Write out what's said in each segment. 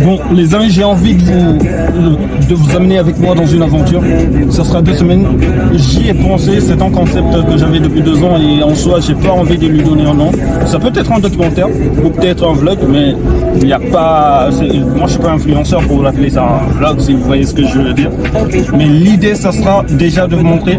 Bon, les amis, j'ai envie de vous amener avec moi dans une aventure. Ça sera 2 semaines. J'y ai pensé, c'est un concept que j'avais depuis 2 ans et en soi, j'ai pas envie de lui donner un nom. Ça peut être un documentaire ou peut-être un vlog, mais il n'y a pas. Moi, je suis pas influenceur pour appeler ça un vlog, si vous voyez ce que je veux dire. Mais l'idée, ça sera déjà de vous montrer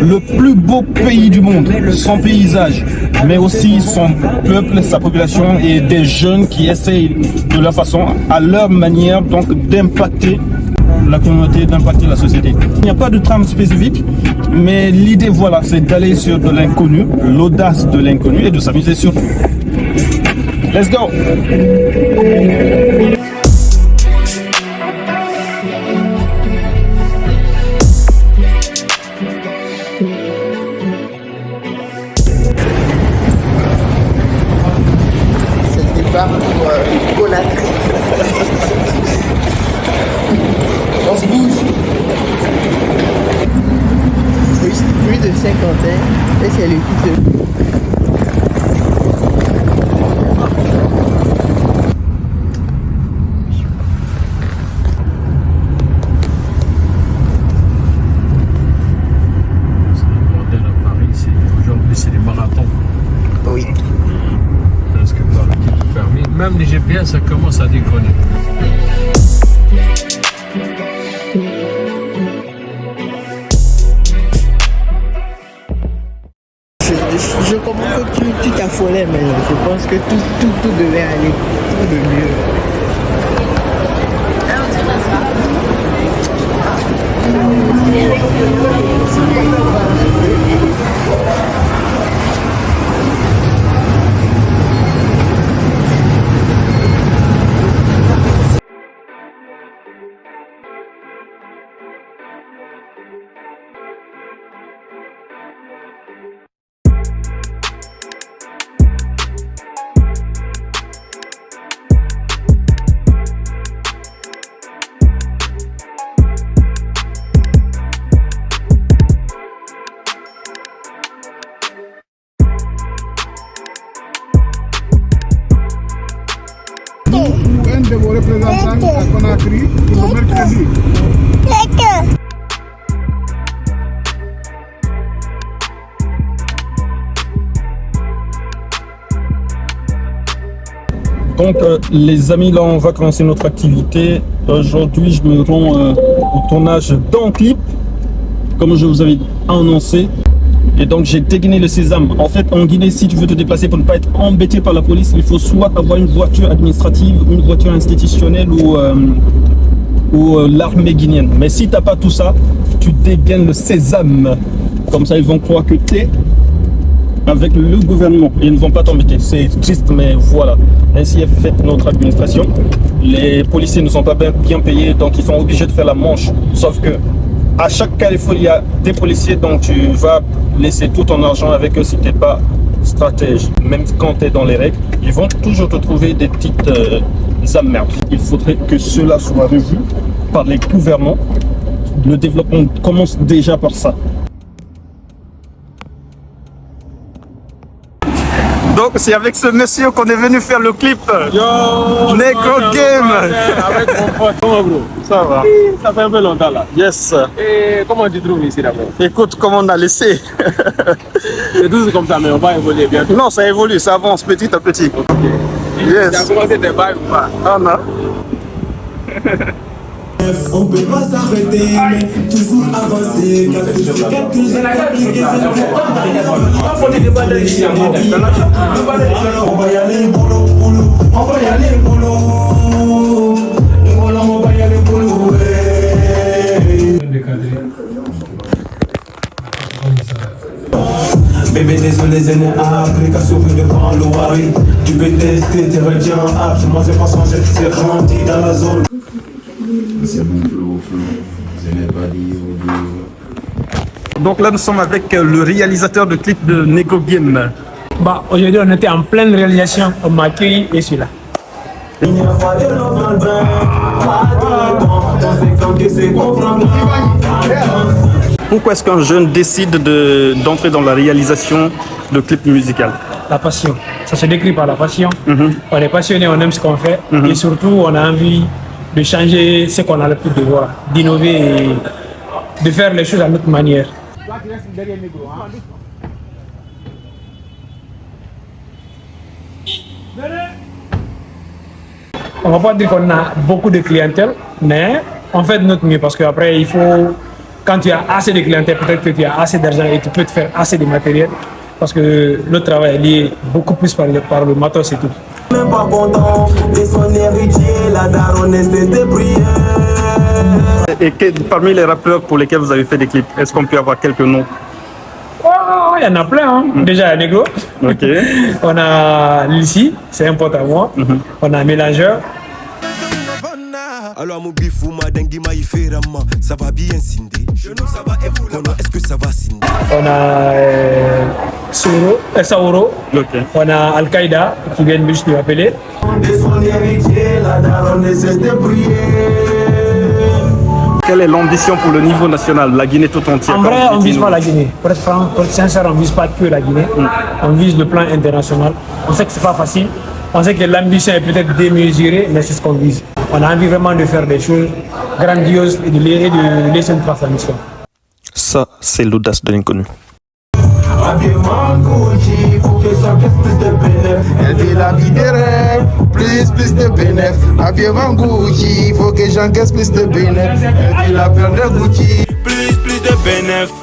le plus beau pays du monde, son paysage, mais aussi son peuple, sa population et des jeunes qui essayent de leur façon, à leur manière, donc d'impacter la communauté, d'impacter la société. Il n'y a pas de trame spécifique, mais l'idée, voilà, c'est d'aller sur de l'inconnu, l'audace de l'inconnu et de s'amuser surtout. Let's go! Pour Conakry. On se bouge. Plus de 50 ans. Et c'est le coup de... Oui. Parce que par le fermé, même les GPS, ça commence à déconner. Je comprends que tu t'affolais, mais je pense que tout devait aller pour le mieux. Un de vos représentants à Conakry pour le mercredi. Donc les amis, là on va commencer notre activité. Aujourd'hui je me rends au tournage d'un clip, comme je vous avais annoncé. Et donc j'ai dégainé le sésame. En fait en Guinée, si tu veux te déplacer pour ne pas être embêté par la police, il faut soit avoir une voiture administrative, une voiture institutionnelle ou l'armée guinéenne. Mais si tu n'as pas tout ça, tu dégaines le sésame. Comme ça ils vont croire que tu es avec le gouvernement. Ils ne vont pas t'embêter. C'est triste, mais voilà. Ainsi est faite notre administration. Les policiers ne sont pas bien payés, donc ils sont obligés de faire la manche. Sauf que à chaque carrefour, il y a des policiers, donc tu vas laisser tout ton argent avec eux si tu n'es pas stratège. Même quand tu es dans les règles, ils vont toujours te trouver des petites emmerdes. Il faudrait que cela soit revu par les gouvernants. Le développement commence déjà par ça. Donc c'est avec ce monsieur qu'on est venu faire le clip. Yo, Neko Game. Avec mon pote. Comment bro? Ça va. Ça fait un peu longtemps là. Yes. Et comment tu trouves ici d'abord? Écoute, comme on a laissé. C'est toujours comme ça, mais on va évoluer bientôt. Non, ça évolue, ça avance petit à petit. Okay. Yes. Tu as commencé tes bails ou pas? Ah non. On peut pas s'arrêter, mais toujours avancer. Quelques étapes compliquées, on va y aller, boulot, boulot. On va y aller, boulot. On va y aller, boulot. Bébé, désolé, c'est une application devant l'ouari. Tu peux tester, t'es redit en app. Moi, j'ai pas changé, c'est grandi dans la zone. C'est mon flow, je n'ai pas dit au. Donc là, nous sommes avec le réalisateur de clip de Neko Game. Bah, aujourd'hui, on était en pleine réalisation. On m'a accueilli et celui-là. Pourquoi est-ce qu'un jeune décide d'entrer dans la réalisation de clips musicaux? la passion. Ça se décrit par la passion. On est passionné, on aime ce qu'on fait. Et surtout, on a envie de changer ce qu'on a le plus de voir, d'innover et de faire les choses à notre manière. On ne va pas dire qu'on a beaucoup de clientèle, mais on fait de notre mieux parce qu'après, il faut, quand tu as assez de clientèle, peut-être que tu as assez d'argent et tu peux te faire assez de matériel parce que le travail est lié beaucoup plus par le matos et tout. Même pas content de son héritier, la daronne de prière. Et parmi les rappeurs pour lesquels vous avez fait des clips, est-ce qu'on peut avoir quelques noms? Oh, il y en a plein. Hein. Déjà, Negro. Ok. On a Lissi, c'est un pote à moi. On a Mélangeur. Alors mon bifou ma dengue ma iférama, ça va bien Cindy. Ça va évoluer. Est-ce que ça va Cindy? On a Sauro. Ok. On a Al-Qaïda qui vient juste de m'appeler. De son héritier, la daronne de prière. Quelle est l'ambition pour le niveau national, la Guinée tout entière? En vrai, on ne vise pas la Guinée. Pour être franc, pour être sincère, on ne vise pas que la Guinée. On vise le plan international. On sait que ce n'est pas facile. On sait que l'ambition est peut-être démesurée, mais c'est ce qu'on vise. On a envie vraiment de faire des choses grandioses et de laisser une trace à l'histoire. Ça, c'est l'audace de l'inconnu. Elle dit la vie des rêves, plus de bénéfices. Habillement Gucci, faut que j'encaisse plus de bénéfices. Elle dit la paire de Gucci, Plus de bénéfices.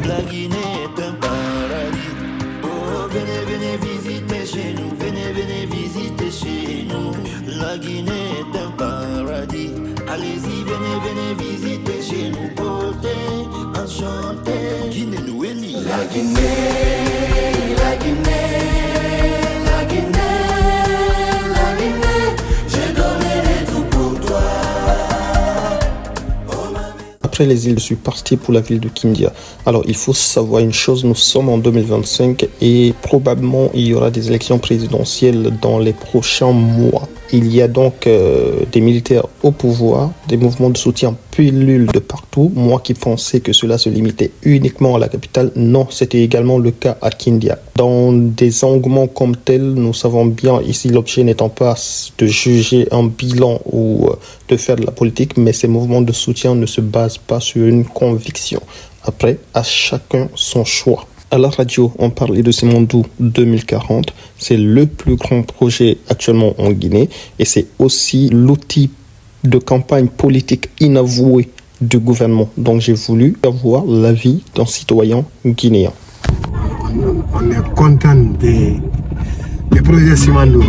La Guinée est un paradis. Oh, venez visiter chez nous. Venez visiter chez nous. La Guinée est un paradis. Allez-y, venez visiter chez nous. Beauté, enchanté. Guinée Nouélie. La Guinée, la Guinée, la Guinée, la Guinée. Je donnerai tout pour toi. Après les îles, je suis parti pour la ville de Kindia. Alors, il faut savoir une chose, nous sommes en 2025 et probablement il y aura des élections présidentielles dans les prochains mois. Il y a donc des militaires au pouvoir, des mouvements de soutien pullulent de partout. Moi qui pensais que cela se limitait uniquement à la capitale, non, c'était également le cas à Kindia. Dans des engouements comme tels, nous savons bien ici l'objet n'étant pas de juger un bilan ou de faire de la politique, mais ces mouvements de soutien ne se basent pas sur une conviction. Après, à chacun son choix. À la radio, on parlait de Simandou 2040. C'est le plus grand projet actuellement en Guinée et c'est aussi l'outil de campagne politique inavoué du gouvernement. Donc j'ai voulu avoir l'avis d'un citoyen guinéen. on est content des projets Simandou.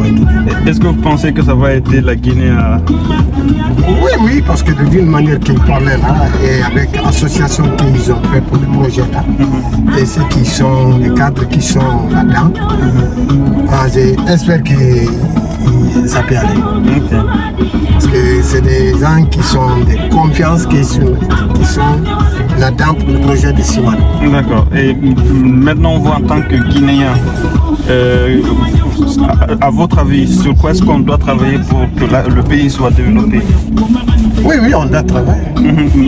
Est-ce que vous pensez que ça va aider la Guinée à... Oui, parce que d'une manière qu'ils parlaient là, et avec l'association qu'ils ont fait pour le projet là, et ceux qui sont, les cadres qui sont là-dedans, j'espère que ça peut aller. Parce que c'est des gens qui sont de confiance, qui sont là-dedans pour le projet de Simandou. D'accord. Et maintenant, vous en tant que Guinéen, à votre avis, sur quoi est-ce qu'on doit travailler pour que le pays soit développé? Oui, on doit travailler.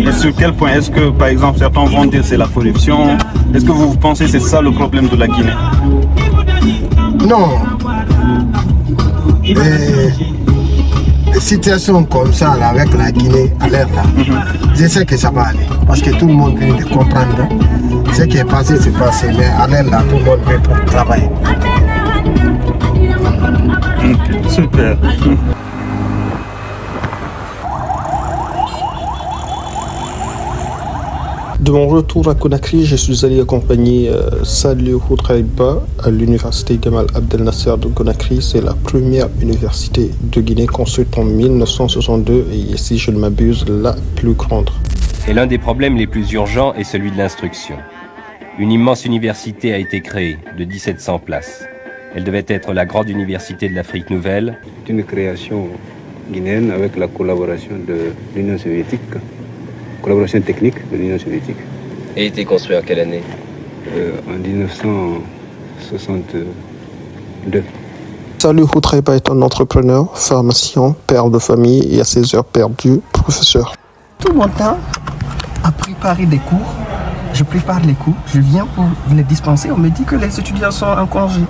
Et sur quel point? Est-ce que, par exemple, certains vont dire c'est la corruption? Est-ce que vous pensez que c'est ça le problème de la Guinée? Non. Des situations comme ça là, avec la Guinée à l'air là, je sais que ça va aller. Parce que tout le monde vient de comprendre. Ce qui est passé, c'est passé. Mais à l'air là, tout le monde vient pour travailler. Ok, super. De mon retour à Conakry, je suis allé accompagner Saliou Houdraïba à l'université Gamal Abdel Nasser de Conakry. C'est la première université de Guinée construite en 1962 et, si je ne m'abuse, la plus grande. Et l'un des problèmes les plus urgents est celui de l'instruction. Une immense université a été créée de 1700 places. Elle devait être la grande université de l'Afrique nouvelle. C'est une création guinéenne avec la collaboration de l'Union soviétique collaboration technique de l'Union soviétique. Et a été construit en quelle année? En 1962. Salou Houtreba est un entrepreneur, pharmacien, père de famille et à ses heures perdues, professeur. Tout mon temps à préparer des cours. Je prépare les cours, je viens pour les dispenser. On me dit que les étudiants sont en congé.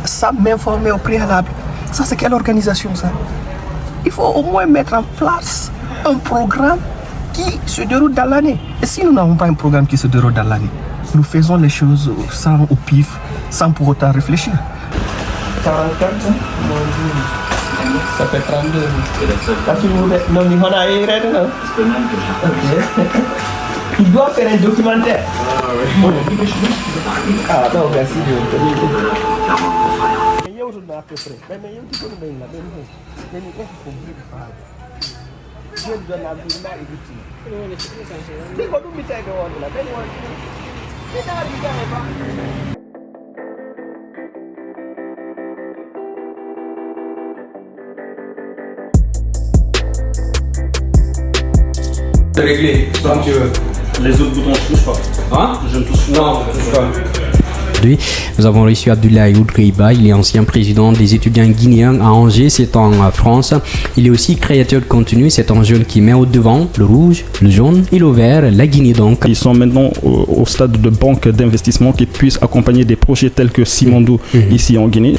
Ça m'informer au préalable. Ça, c'est quelle organisation, ça? Il faut au moins mettre en place un programme qui se déroule dans l'année. Et si nous n'avons pas un programme qui se déroule dans l'année, nous faisons les choses sans au pif, sans pour autant réfléchir. 44, ça fait 32. Il doit faire un documentaire. Ah, non, merci. C'est réglé, comme tu veux. Les autres boutons, je touche pas. Hein? Je ne touche pas. Non, je touche pas. Aujourd'hui, nous avons reçu Abdoulaye Houtreba, il est ancien président des étudiants guinéens à Angers, c'est en France. Il est aussi créateur de contenu, c'est un jeune qui met au devant le rouge, le jaune et le vert, la Guinée donc. Ils sont maintenant au stade de banque d'investissement qui puissent accompagner des projets tels que Simandou ici en Guinée.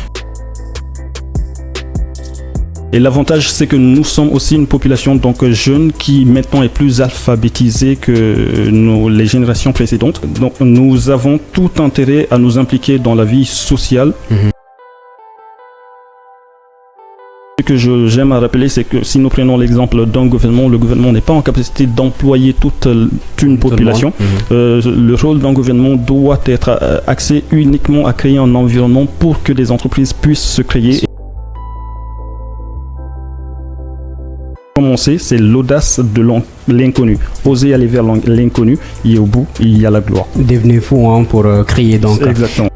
Et l'avantage, c'est que nous sommes aussi une population donc jeune qui maintenant est plus alphabétisée que les générations précédentes. Donc nous avons tout intérêt à nous impliquer dans la vie sociale. Ce que j'aime à rappeler, c'est que si nous prenons l'exemple d'un gouvernement, le gouvernement n'est pas en capacité d'employer toute une population. Le rôle d'un gouvernement doit être axé uniquement à créer un environnement pour que les entreprises puissent se créer. Comme on sait, c'est l'audace de l'inconnu. Oser aller vers l'inconnu et au bout, il y a la gloire. Devenez fou hein, pour créer donc. Exactement.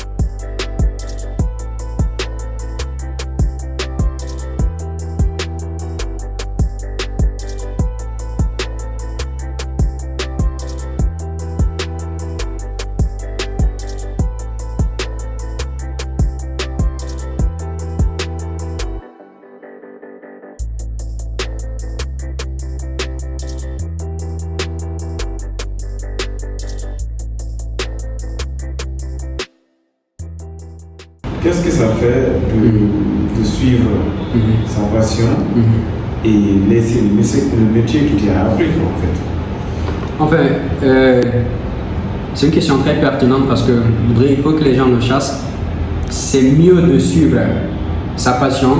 Qu'est-ce que ça fait de suivre sa passion et laisser le métier qui t'a appris en fait? Enfin, c'est une question très pertinente parce que il faut que les gens le chassent. C'est mieux de suivre sa passion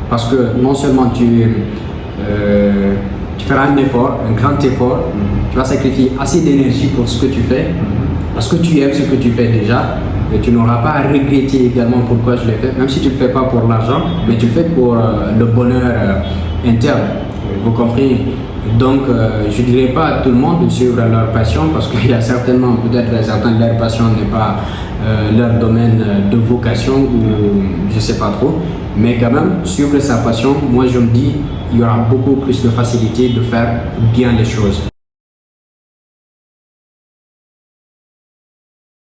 parce que non seulement tu feras un effort, un grand effort, tu vas sacrifier assez d'énergie pour ce que tu fais parce que tu aimes ce que tu fais déjà. Et tu n'auras pas à regretter également pourquoi je l'ai fait, même si tu ne le fais pas pour l'argent, mais tu le fais pour le bonheur interne. Vous comprenez? Donc, je ne dirais pas à tout le monde de suivre leur passion parce qu'il y a certainement, peut-être certains, leur passion n'est pas leur domaine de vocation ou je ne sais pas trop. Mais quand même, suivre sa passion, moi je me dis, il y aura beaucoup plus de facilité de faire bien les choses.